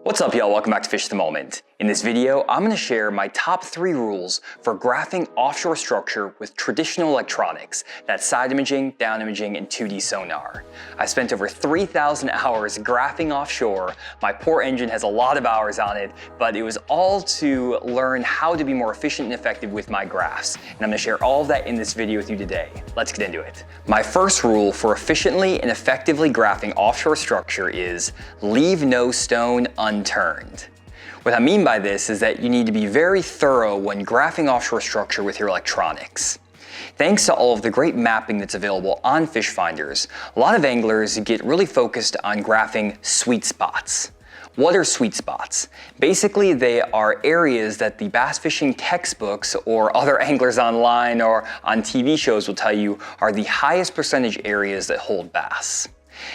What's up, y'all? Welcome back to Fish at the Moment. In this video, I'm going to share my top 3 rules for graphing offshore structure with traditional electronics, that's side imaging, down imaging, and 2D sonar. I spent over 3,000 hours graphing offshore. My poor engine has a lot of hours on it, but it was all to learn how to be more efficient and effective with my graphs. And I'm going to share all of that in this video with you today. Let's get into it. My first rule for efficiently and effectively graphing offshore structure is leave no stone unturned. What I mean by this is that you need to be very thorough when graphing offshore structure with your electronics. Thanks to all of the great mapping that's available on fish finders, a lot of anglers get really focused on graphing sweet spots. What are sweet spots? Basically, they are areas that the bass fishing textbooks or other anglers online or on TV shows will tell you are the highest percentage areas that hold bass.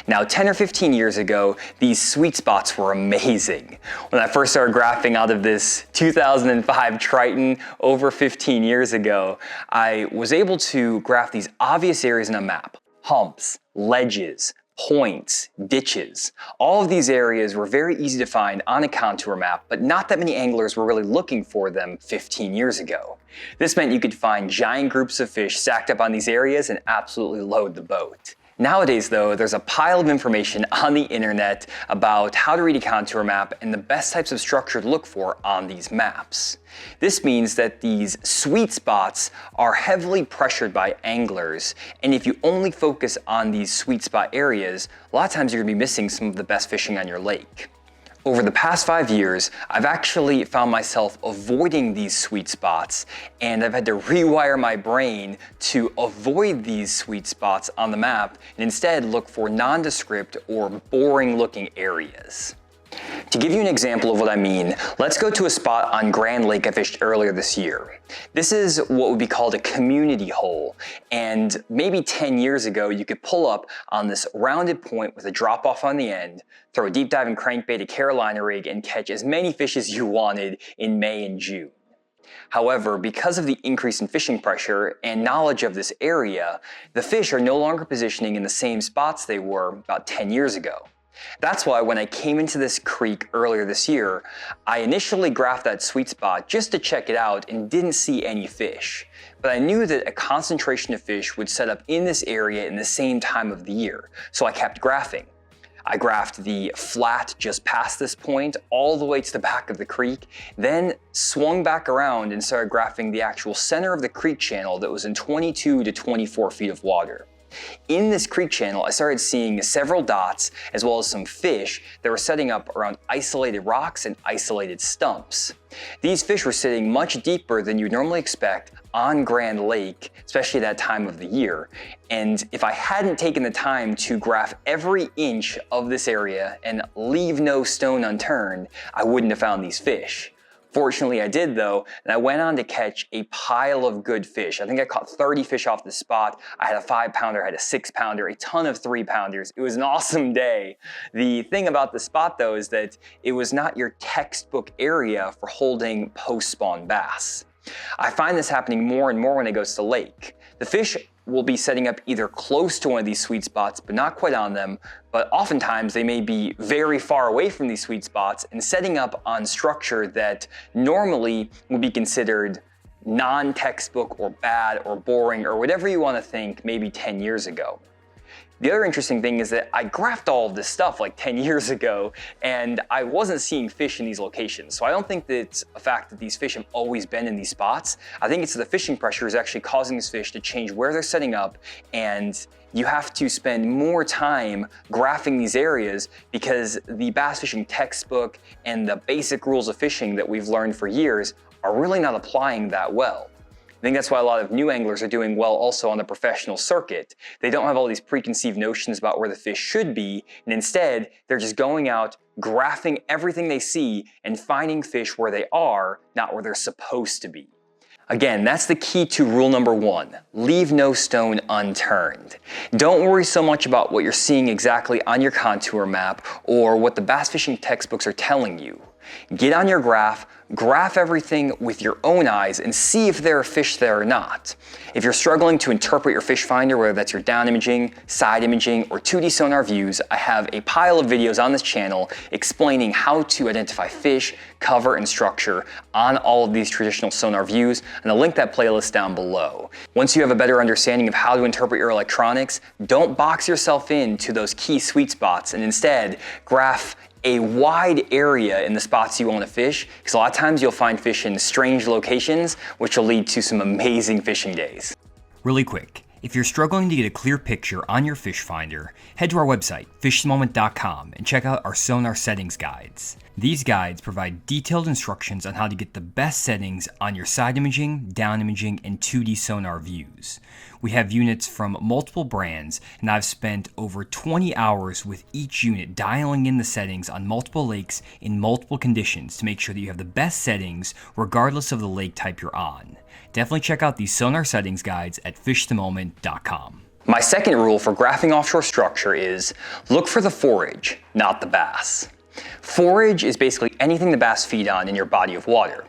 Now, 10 or 15 years ago, these sweet spots were amazing. When I first started graphing out of this 2005 Triton over 15 years ago, I was able to graph these obvious areas in a map. Humps, ledges, points, ditches. All of these areas were very easy to find on a contour map, but not that many anglers were really looking for them 15 years ago. This meant you could find giant groups of fish stacked up on these areas and absolutely load the boat. Nowadays though, there's a pile of information on the internet about how to read a contour map and the best types of structure to look for on these maps. This means that these sweet spots are heavily pressured by anglers, and if you only focus on these sweet spot areas, a lot of times you're going to be missing some of the best fishing on your lake. Over the past 5 years, I've actually found myself avoiding these sweet spots, and I've had to rewire my brain to avoid these sweet spots on the map and instead look for nondescript or boring looking areas. To give you an example of what I mean, let's go to a spot on Grand Lake I fished earlier this year. This is what would be called a community hole, and maybe 10 years ago you could pull up on this rounded point with a drop off on the end, throw a deep diving crankbait, a Carolina rig, and catch as many fish as you wanted in May and June. However, because of the increase in fishing pressure and knowledge of this area, the fish are no longer positioning in the same spots they were about 10 years ago. That's why when I came into this creek earlier this year, I initially graphed that sweet spot just to check it out and didn't see any fish. But I knew that a concentration of fish would set up in this area in the same time of the year, so I kept graphing. I graphed the flat just past this point all the way to the back of the creek, then swung back around and started graphing the actual center of the creek channel that was in 22 to 24 feet of water. In this creek channel, I started seeing several dots as well as some fish that were setting up around isolated rocks and isolated stumps. These fish were sitting much deeper than you'd normally expect on Grand Lake, especially that time of the year. And if I hadn't taken the time to graph every inch of this area and leave no stone unturned, I wouldn't have found these fish. Fortunately, I did though, and I went on to catch a pile of good fish. I think I caught 30 fish off the spot. I had a 5-pounder, I had a 6-pounder, a ton of 3-pounders. It was an awesome day. The thing about the spot though is that it was not your textbook area for holding post-spawn bass. I find this happening more and more when I go to the lake. The fish will be setting up either close to one of these sweet spots, but not quite on them, but oftentimes they may be very far away from these sweet spots and setting up on structure that normally would be considered non-textbook or bad or boring or whatever you want to think maybe 10 years ago. The other interesting thing is that I graphed all of this stuff like 10 years ago and I wasn't seeing fish in these locations. So I don't think that it's a fact that these fish have always been in these spots. I think it's the fishing pressure is actually causing these fish to change where they're setting up, and you have to spend more time graphing these areas because the bass fishing textbook and the basic rules of fishing that we've learned for years are really not applying that well. I think that's why a lot of new anglers are doing well also on the professional circuit. They don't have all these preconceived notions about where the fish should be, and instead they're just going out, graphing everything they see and finding fish where they are, not where they're supposed to be. Again, that's the key to rule number 1. Leave no stone unturned. Don't worry so much about what you're seeing exactly on your contour map or what the bass fishing textbooks are telling you. Get on your graph everything with your own eyes and see if there are fish there or not. If you're struggling to interpret your fish finder, whether that's your down imaging, side imaging, or 2D sonar views, I have a pile of videos on this channel explaining how to identify fish, cover, and structure on all of these traditional sonar views, and I'll link that playlist down below. Once you have a better understanding of how to interpret your electronics, don't box yourself into those key sweet spots and instead graph a wide area in the spots you want to fish, because a lot of times you'll find fish in strange locations, which will lead to some amazing fishing days. Really quick, if you're struggling to get a clear picture on your fish finder, head to our website, fishthemoment.com, and check out our sonar settings guides. These guides provide detailed instructions on how to get the best settings on your side imaging, down imaging, and 2D sonar views. We have units from multiple brands, and I've spent over 20 hours with each unit dialing in the settings on multiple lakes in multiple conditions to make sure that you have the best settings regardless of the lake type you're on. Definitely check out these sonar settings guides at fishthemoment.com. My second rule for graphing offshore structure is look for the forage, not the bass. Forage is basically anything the bass feed on in your body of water.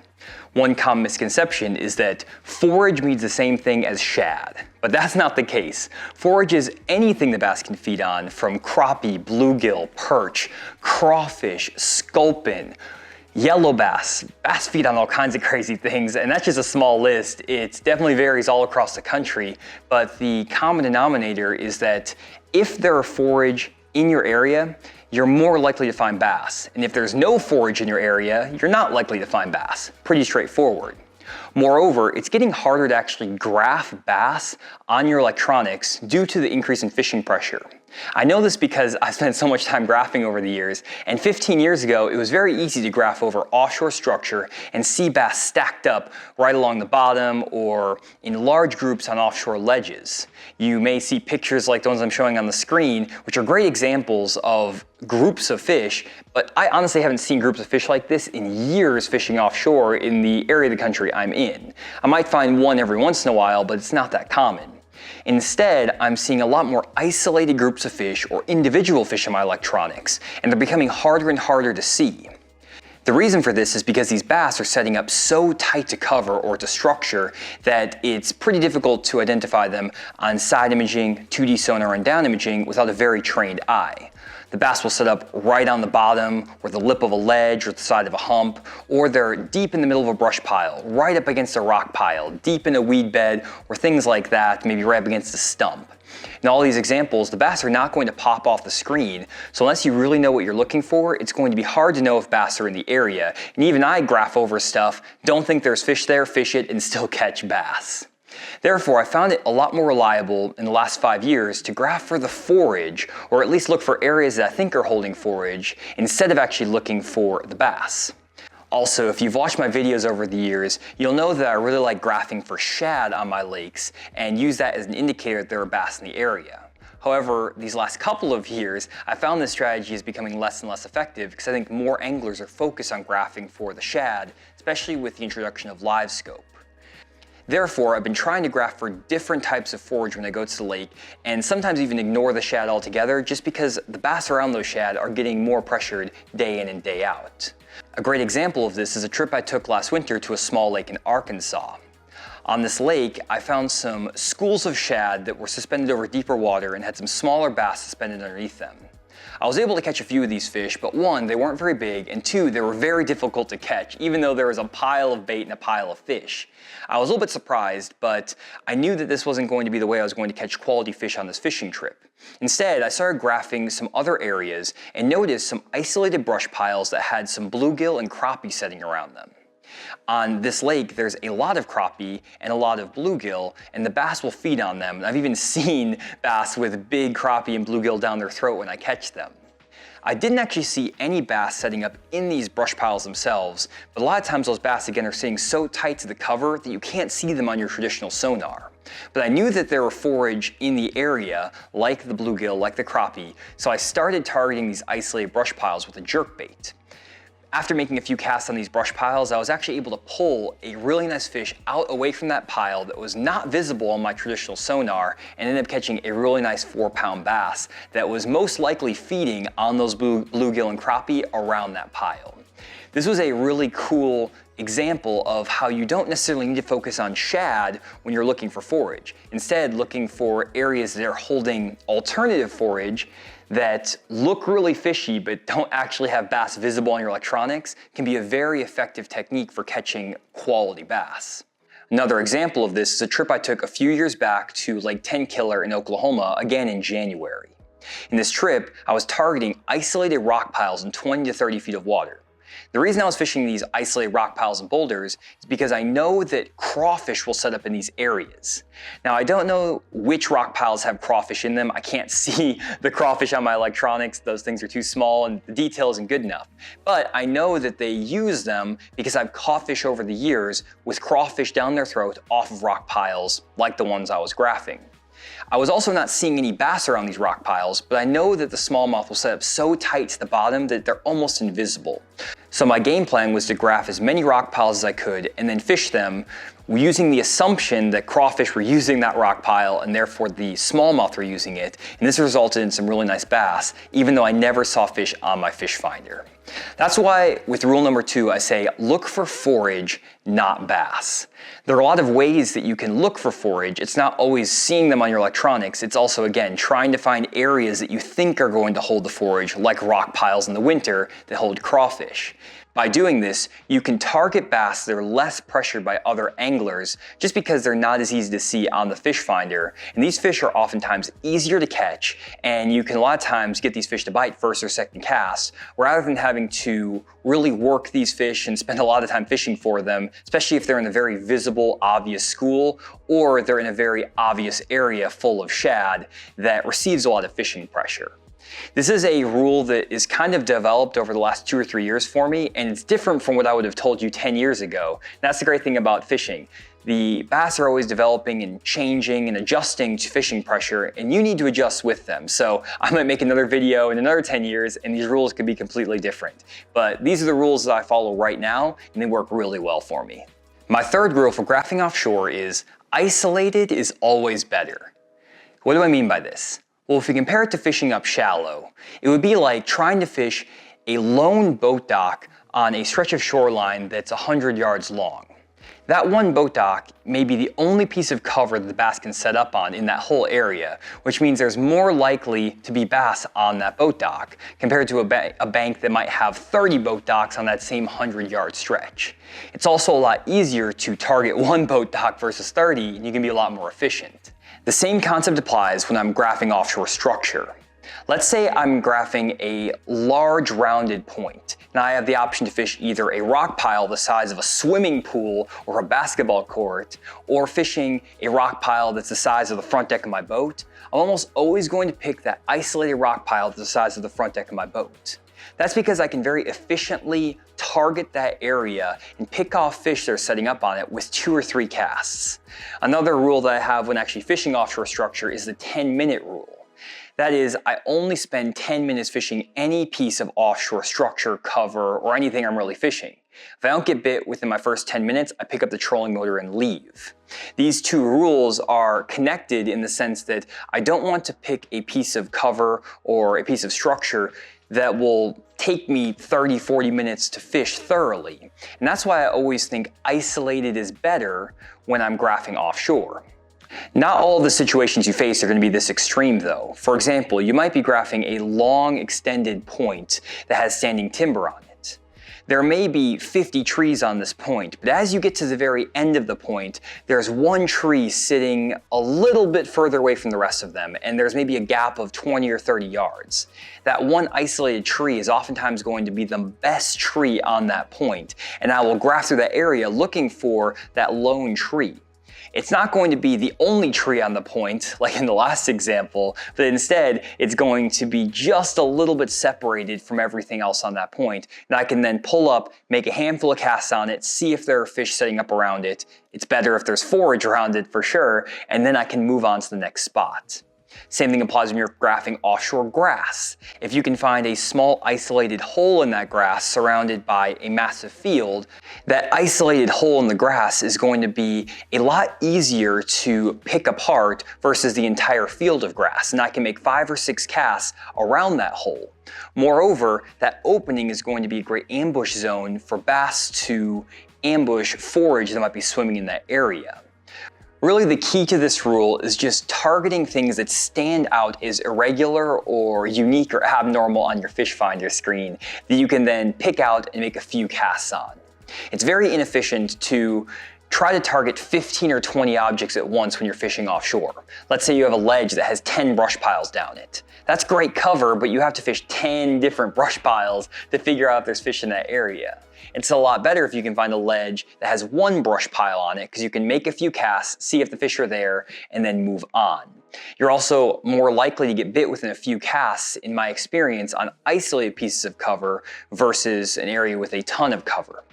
One common misconception is that forage means the same thing as shad, but that's not the case. Forage is anything the bass can feed on, from crappie, bluegill, perch, crawfish, sculpin, yellow bass. Bass feed on all kinds of crazy things, and that's just a small list. It definitely varies all across the country, but the common denominator is that if there are forage in your area, you're more likely to find bass. And if there's no forage in your area, you're not likely to find bass. Pretty straightforward. Moreover, it's getting harder to actually graph bass on your electronics due to the increase in fishing pressure. I know this because I've spent so much time graphing over the years, and 15 years ago it was very easy to graph over offshore structure and see bass stacked up right along the bottom or in large groups on offshore ledges. You may see pictures like the ones I'm showing on the screen, which are great examples of groups of fish, but I honestly haven't seen groups of fish like this in years fishing offshore in the area of the country I'm in. I might find one every once in a while, but it's not that common. Instead, I'm seeing a lot more isolated groups of fish or individual fish in my electronics, and they're becoming harder and harder to see. The reason for this is because these bass are setting up so tight to cover or to structure that it's pretty difficult to identify them on side imaging, 2D sonar, and down imaging without a very trained eye. The bass will set up right on the bottom or the lip of a ledge or the side of a hump, or they're deep in the middle of a brush pile, right up against a rock pile, deep in a weed bed, or things like that, maybe right up against a stump. In all these examples, the bass are not going to pop off the screen, so unless you really know what you're looking for, it's going to be hard to know if bass are in the area. And even I graph over stuff, don't think there's fish there, fish it, and still catch bass. Therefore, I found it a lot more reliable in the last 5 years to graph for the forage, or at least look for areas that I think are holding forage, instead of actually looking for the bass. Also, if you've watched my videos over the years, you'll know that I really like graphing for shad on my lakes and use that as an indicator that there are bass in the area. However, these last couple of years, I found this strategy is becoming less and less effective because I think more anglers are focused on graphing for the shad, especially with the introduction of live scope. Therefore, I've been trying to graph for different types of forage when I go to the lake, and sometimes even ignore the shad altogether just because the bass around those shad are getting more pressured day in and day out. A great example of this is a trip I took last winter to a small lake in Arkansas. On this lake, I found some schools of shad that were suspended over deeper water and had some smaller bass suspended underneath them. I was able to catch a few of these fish, but one, they weren't very big, and two, they were very difficult to catch, even though there was a pile of bait and a pile of fish. I was a little bit surprised, but I knew that this wasn't going to be the way I was going to catch quality fish on this fishing trip. Instead, I started graphing some other areas and noticed some isolated brush piles that had some bluegill and crappie setting around them. On this lake, there's a lot of crappie and a lot of bluegill, and the bass will feed on them. I've even seen bass with big crappie and bluegill down their throat when I catch them. I didn't actually see any bass setting up in these brush piles themselves, but a lot of times those bass again are sitting so tight to the cover that you can't see them on your traditional sonar. But I knew that there were forage in the area, like the bluegill, like the crappie, so I started targeting these isolated brush piles with a jerkbait. After making a few casts on these brush piles, I was actually able to pull a really nice fish out away from that pile that was not visible on my traditional sonar, and ended up catching a really nice 4-pound bass that was most likely feeding on those bluegill and crappie around that pile. This was a really cool example of how you don't necessarily need to focus on shad when you're looking for forage. Instead, looking for areas that are holding alternative forage that look really fishy but don't actually have bass visible on your electronics can be a very effective technique for catching quality bass. Another example of this is a trip I took a few years back to Lake Tenkiller in Oklahoma, again in January. In this trip, I was targeting isolated rock piles in 20 to 30 feet of water. The reason I was fishing these isolated rock piles and boulders is because I know that crawfish will set up in these areas. Now, I don't know which rock piles have crawfish in them. I can't see the crawfish on my electronics. Those things are too small and the detail isn't good enough. But I know that they use them because I've caught fish over the years with crawfish down their throat off of rock piles like the ones I was graphing. I was also not seeing any bass around these rock piles, but I know that the smallmouth will set up so tight to the bottom that they're almost invisible. So my game plan was to graph as many rock piles as I could and then fish them using the assumption that crawfish were using that rock pile and therefore the smallmouth were using it. And this resulted in some really nice bass, even though I never saw fish on my fish finder. That's why with rule number 2, I say look for forage, not bass. There are a lot of ways that you can look for forage. It's not always seeing them on your electronics. It's also, again, trying to find areas that you think are going to hold the forage, like rock piles in the winter that hold crawfish. By doing this, you can target bass that are less pressured by other anglers just because they're not as easy to see on the fish finder. And these fish are oftentimes easier to catch, and you can a lot of times get these fish to bite first or second cast, rather than having to really work these fish and spend a lot of time fishing for them, especially if they're in a very visible, obvious school, or they're in a very obvious area full of shad that receives a lot of fishing pressure. This is a rule that is kind of developed over the last 2 or 3 years for me, and it's different from what I would have told you 10 years ago. That's the great thing about fishing. The bass are always developing and changing and adjusting to fishing pressure, and you need to adjust with them. So I might make another video in another 10 years and these rules could be completely different. But these are the rules that I follow right now, and they work really well for me. My third rule for graphing offshore is isolated is always better. What do I mean by this? Well, if you compare it to fishing up shallow, it would be like trying to fish a lone boat dock on a stretch of shoreline that's 100 yards long. That one boat dock may be the only piece of cover that the bass can set up on in that whole area, which means there's more likely to be bass on that boat dock compared to a bank that might have 30 boat docks on that same 100-yard stretch. It's also a lot easier to target one boat dock versus 30, and you can be a lot more efficient. The same concept applies when I'm graphing offshore structure. Let's say I'm graphing a large rounded point, and I have the option to fish either a rock pile the size of a swimming pool or a basketball court, or fishing a rock pile that's the size of the front deck of my boat. I'm almost always going to pick that isolated rock pile that's the size of the front deck of my boat. That's because I can very efficiently target that area and pick off fish that are setting up on it with 2 or 3 casts. Another rule that I have when actually fishing offshore structure is the 10-minute rule. That is, I only spend 10 minutes fishing any piece of offshore structure, cover, or anything I'm really fishing. If I don't get bit within my first 10 minutes, I pick up the trolling motor and leave. These 2 rules are connected in the sense that I don't want to pick a piece of cover or a piece of structure that will take me 30-40 minutes to fish thoroughly. And that's why I always think isolated is better when I'm graphing offshore. Not all of the situations you face are going to be this extreme though. For example, you might be graphing a long extended point that has standing timber on it. There may be 50 trees on this point, but as you get to the very end of the point, there's one tree sitting a little bit further away from the rest of them, and there's maybe a gap of 20 or 30 yards. That one isolated tree is oftentimes going to be the best tree on that point, and I will graph through that area looking for that lone tree. It's not going to be the only tree on the point, like in the last example, but instead it's going to be just a little bit separated from everything else on that point. And I can then pull up, make a handful of casts on it, see if there are fish setting up around it. It's better if there's forage around it for sure, and then I can move on to the next spot. Same thing applies when you're graphing offshore grass. If you can find a small isolated hole in that grass surrounded by a massive field, that isolated hole in the grass is going to be a lot easier to pick apart versus the entire field of grass, and I can make 5 or 6 casts around that hole. Moreover, that opening is going to be a great ambush zone for bass to ambush forage that might be swimming in that area. Really, the key to this rule is just targeting things that stand out as irregular or unique or abnormal on your fish finder screen that you can then pick out and make a few casts on. It's very inefficient to try to target 15 or 20 objects at once when you're fishing offshore. Let's say you have a ledge that has 10 brush piles down it. That's great cover, but you have to fish 10 different brush piles to figure out if there's fish in that area. It's a lot better if you can find a ledge that has 1 brush pile on it, because you can make a few casts, see if the fish are there, and then move on. You're also more likely to get bit within a few casts, in my experience, on isolated pieces of cover versus an area with a ton of cover.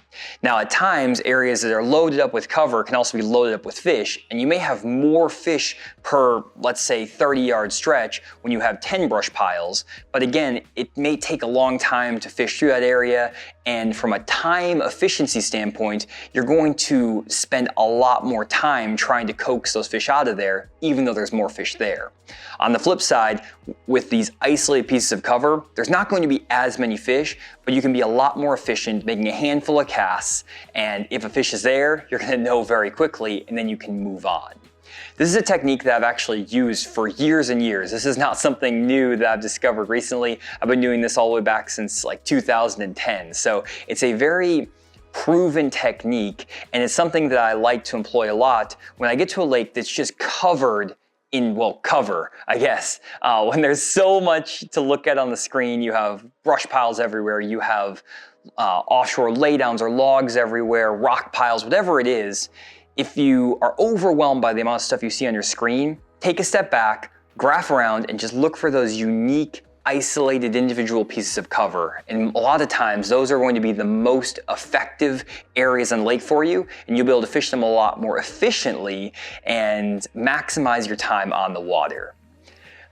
Now, at times, areas that are loaded up with cover can also be loaded up with fish, and you may have more fish per, let's say, 30-yard stretch when you have 10 brush piles, but again, it may take a long time to fish through that area, and from a time efficiency standpoint, you're going to spend a lot more time trying to coax those fish out of there, even though there's more fish there. On the flip side, with these isolated pieces of cover, there's not going to be as many fish, but you can be a lot more efficient making a handful of casts, and if a fish is there, you're gonna know very quickly, and then you can move on. This is a technique that I've actually used for years and years. This is not something new that I've discovered recently. I've been doing this all the way back since like 2010. So it's a very proven technique, and it's something that I like to employ a lot when I get to a lake that's just covered in, well, cover, I guess. When there's so much to look at on the screen, you have brush piles everywhere, you have offshore laydowns or logs everywhere, rock piles, whatever it is. If you are overwhelmed by the amount of stuff you see on your screen, take a step back, graph around, and just look for those unique, isolated individual pieces of cover. And a lot of times, those are going to be the most effective areas on the lake for you, and you'll be able to fish them a lot more efficiently and maximize your time on the water.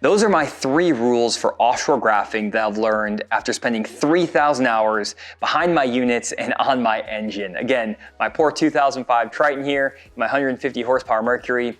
Those are my 3 rules for offshore graphing that I've learned after spending 3,000 hours behind my units and on my engine. Again, my poor 2005 Triton here, my 150 horsepower Mercury.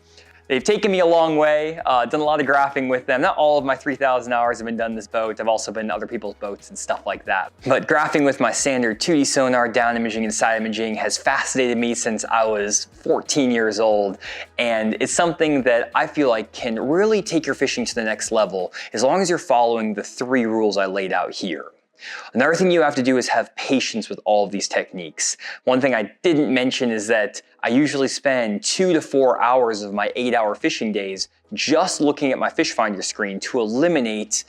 They've taken me a long way, done a lot of graphing with them. Not all of my 3,000 hours have been done in this boat. I've also been in other people's boats and stuff like that. But graphing with my standard 2D sonar, down imaging and side imaging has fascinated me since I was 14 years old. And it's something that I feel like can really take your fishing to the next level as long as you're following the 3 rules I laid out here. Another thing you have to do is have patience with all of these techniques. One thing I didn't mention is that I usually spend 2 to 4 hours of my 8-hour fishing days just looking at my fish finder screen to eliminate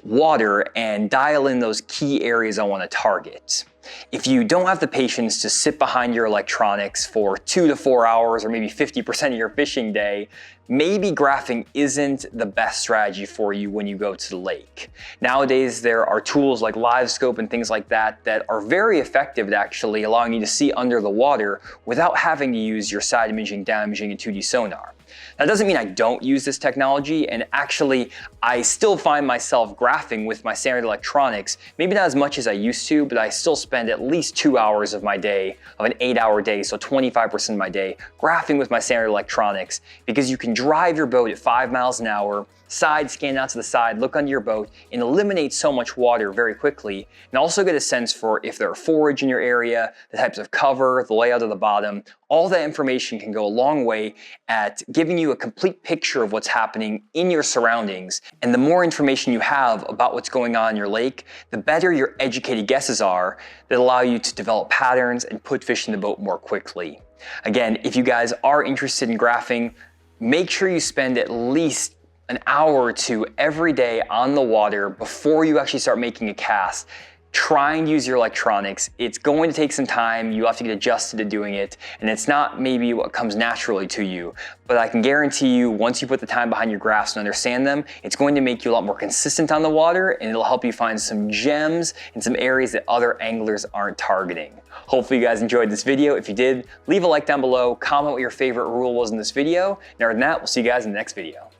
water and dial in those key areas I want to target. If you don't have the patience to sit behind your electronics for 2 to 4 hours or maybe 50% of your fishing day, maybe graphing isn't the best strategy for you when you go to the lake. Nowadays, there are tools like LiveScope and things like that that are very effective at actually allowing you to see under the water without having to use your side imaging, down imaging, and 2D sonar. That doesn't mean I don't use this technology, and actually I still find myself graphing with my standard electronics, maybe not as much as I used to, but I still spend at least 2 hours of my day, of an 8-hour day, so 25% of my day, graphing with my standard electronics, because you can drive your boat at 5 miles an hour, side scan out to the side, look under your boat, and eliminate so much water very quickly, and also get a sense for if there are forage in your area, the types of cover, the layout of the bottom. All that information can go a long way at giving you a complete picture of what's happening in your surroundings. And the more information you have about what's going on in your lake, the better your educated guesses are that allow you to develop patterns and put fish in the boat more quickly. Again, if you guys are interested in graphing, make sure you spend at least an hour or 2 every day on the water before you actually start making a cast. Try and use your electronics. It's going to take some time. You have to get adjusted to doing it, and it's not maybe what comes naturally to you. But I can guarantee you, once you put the time behind your graphs and understand them, it's going to make you a lot more consistent on the water, and it'll help you find some gems in some areas that other anglers aren't targeting. Hopefully you guys enjoyed this video. If you did, leave a like down below, comment what your favorite rule was in this video. And other than that, we'll see you guys in the next video.